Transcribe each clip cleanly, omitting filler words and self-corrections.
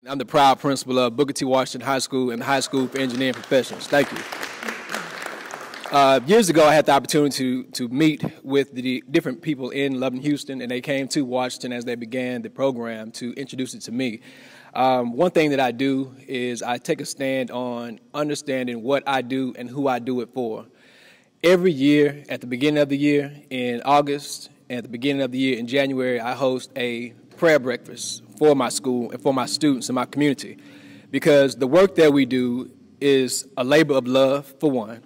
I'm the proud principal of Booker T. Washington High School and the High School for Engineering Professionals. Thank you. Years ago, I had the opportunity to meet with the different people in Lubbock, Houston, and they came to Washington as they began the program to introduce it to me. One thing that I do is I take a stand on understanding what I do and who I do it for. Every year, at the beginning of the year in August, and at the beginning of the year in January, I host a prayer breakfast for my school and for my students and my community, because the work that we do is a labor of love, for one,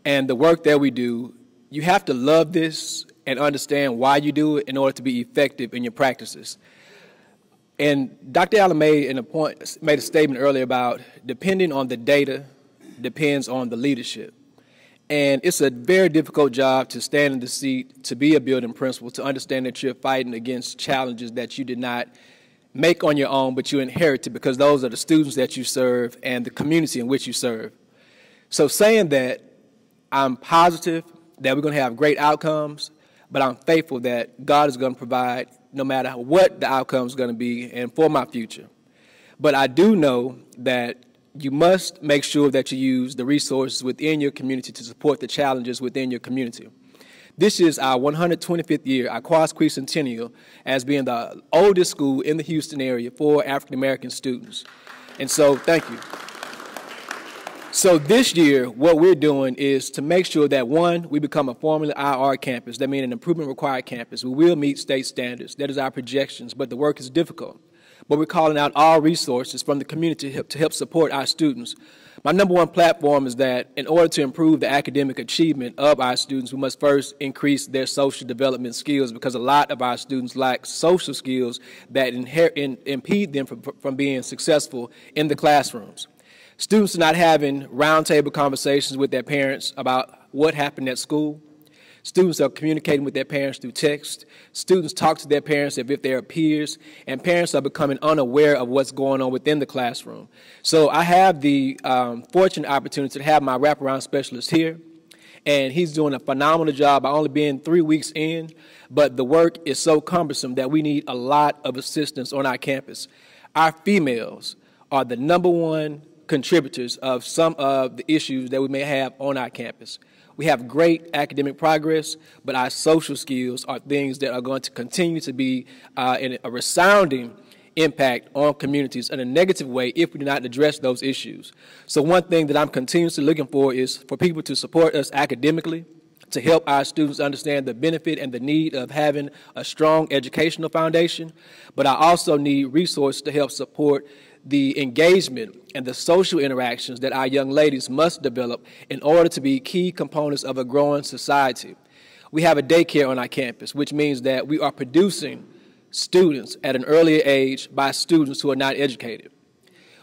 and the work that we do, you have to love this and understand why you do it in order to be effective in your practices. And Dr. Allen made a statement earlier about depending on the data depends on the leadership. And it's a very difficult job to stand in the seat, to be a building principal, to understand that you're fighting against challenges that you did not make on your own, but you inherited, because those are the students that you serve and the community in which you serve. So saying that, I'm positive that we're going to have great outcomes, but I'm faithful that God is going to provide no matter what the outcome is going to be and for my future. But I do know that you must make sure that you use the resources within your community to support the challenges within your community. This is our 125th year, our Quas Centennial, as being the oldest school in the Houston area for African-American students. And so, thank you. So this year, what we're doing is to make sure that, one, we become a formally IR campus, that means an improvement required campus. We will meet state standards. That is our projections, but the work is difficult. But we're calling out all resources from the community to help support our students. My number one platform is that in order to improve the academic achievement of our students, we must first increase their social development skills, because a lot of our students lack social skills that impede them from being successful in the classrooms. Students are not having roundtable conversations with their parents about what happened at school. Students are communicating with their parents through text. Students talk to their parents as if they are peers, and parents are becoming unaware of what's going on within the classroom. So I have the fortunate opportunity to have my wraparound specialist here, and he's doing a phenomenal job by only being 3 weeks in, but the work is so cumbersome that we need a lot of assistance on our campus. Our females are the #1 contributors of some of the issues that we may have on our campus. We have great academic progress, but our social skills are things that are going to continue to be a resounding impact on communities in a negative way if we do not address those issues. So one thing that I'm continuously looking for is for people to support us academically, to help our students understand the benefit and the need of having a strong educational foundation, but I also need resources to help support the engagement and the social interactions that our young ladies must develop in order to be key components of a growing society. We have a daycare on our campus, which means that we are producing students at an earlier age by students who are not educated.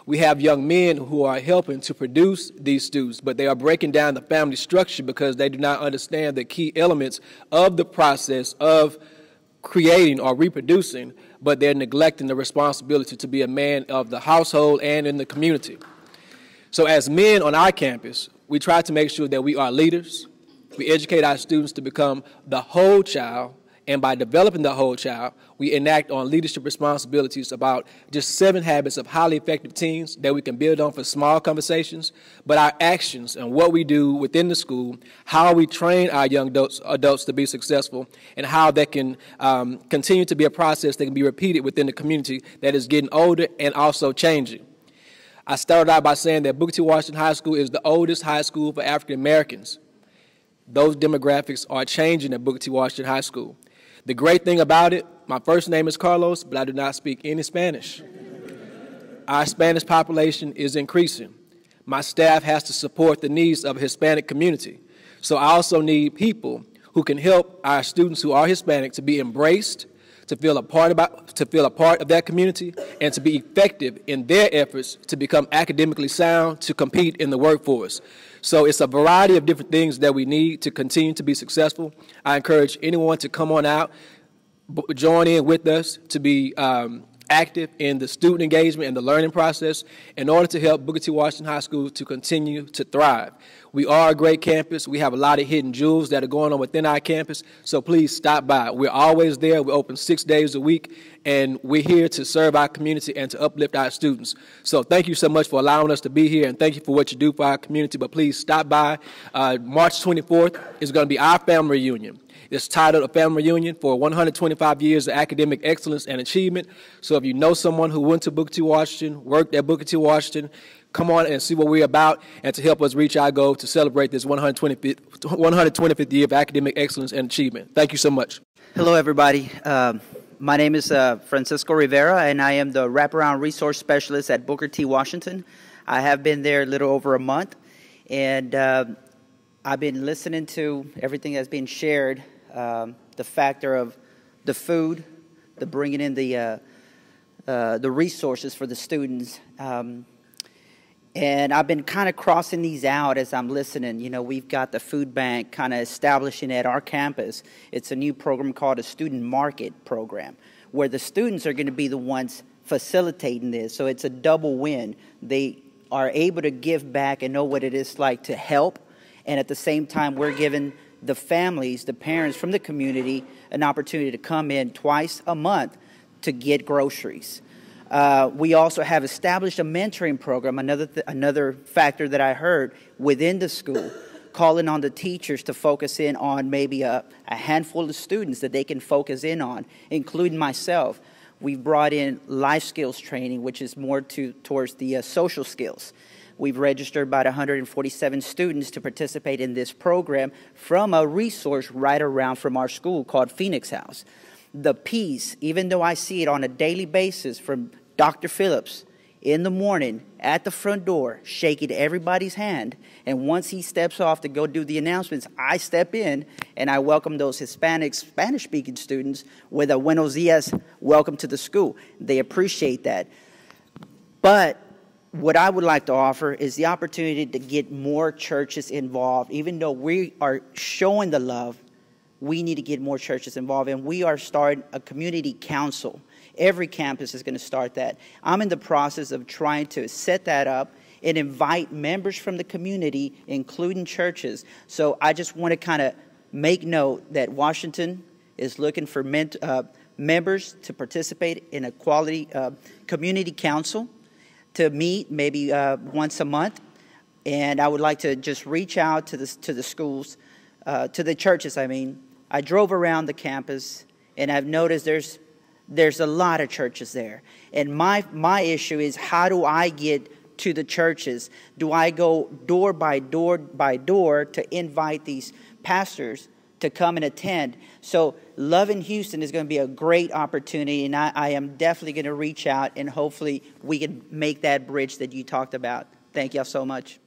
We have young men who are helping to produce these students, but they are breaking down the family structure because they do not understand the key elements of the process of creating or reproducing, but they're neglecting the responsibility to be a man of the household and in the community. So as men on our campus, we try to make sure that we are leaders. We educate our students to become the whole child, and by developing the whole child, we enact on leadership responsibilities about just 7 habits of highly effective teens that we can build on for small conversations, but our actions and what we do within the school, how we train our young adults to be successful, and how that can continue to be a process that can be repeated within the community that is getting older and also changing. I started out by saying that Booker T. Washington High School is the oldest high school for African Americans. Those demographics are changing at Booker T. Washington High School. The great thing about it, my first name is Carlos, but I do not speak any Spanish. Our Spanish population is increasing. My staff has to support the needs of a Hispanic community. So I also need people who can help our students who are Hispanic to be embraced, to feel a part of that community, and to be effective in their efforts to become academically sound to compete in the workforce. So it's a variety of different things that we need to continue to be successful. I encourage anyone to come on out, join in with us to be active in the student engagement and the learning process in order to help Booker T. Washington High School to continue to thrive. We are a great campus. We have a lot of hidden jewels that are going on within our campus, so please stop by. We're always there. We're open 6 days a week, and we're here to serve our community and to uplift our students. So thank you so much for allowing us to be here, and thank you for what you do for our community. But please stop by. March 24th is going to be our family reunion. It's titled A Family Reunion for 125 years of academic excellence and achievement. So if you know someone who went to Booker T. Washington, worked at Booker T. Washington, come on and see what we're about, and to help us reach our goal to celebrate this 125th year of academic excellence and achievement. Thank you so much. Hello, everybody. My name is Francisco Rivera, and I am the Wraparound Resource Specialist at Booker T. Washington. I have been there a little over a month, and I've been listening to everything that's been shared, the factor of the food, the bringing in the resources for the students. And I've been kind of crossing these out as I'm listening. You know, we've got the food bank kind of establishing at our campus. It's a new program called a student market program, where the students are going to be the ones facilitating this. So it's a double win. They are able to give back and know what it is like to help. And at the same time, we're giving the families, the parents from the community, an opportunity to come in twice a month to get groceries. We also have established a mentoring program, another factor that I heard within the school, calling on the teachers to focus in on maybe a handful of students that they can focus in on, including myself. We've brought in life skills training, which is more towards the social skills. We've registered about 147 students to participate in this program from a resource right around from our school called Phoenix House. The peace, even though I see it on a daily basis from Dr. Phillips in the morning at the front door, shaking everybody's hand. And once he steps off to go do the announcements, I step in and I welcome those Hispanic, Spanish-speaking students with a buenos dias, welcome to the school. They appreciate that. But what I would like to offer is the opportunity to get more churches involved. Even though we are showing the love, we need to get more churches involved. And we are starting a community council. Every campus is going to start that. I'm in the process of trying to set that up and invite members from the community, including churches. So I just want to kind of make note that Washington is looking for members to participate in a quality community council to meet maybe once a month. And I would like to just reach out to the schools, to the churches, I mean. I drove around the campus, and I've noticed there's a lot of churches there. And my issue is, how do I get to the churches? Do I go door by door by door to invite these pastors to come and attend? So Love in Houston is going to be a great opportunity, and I am definitely going to reach out, and hopefully we can make that bridge that you talked about. Thank y'all so much.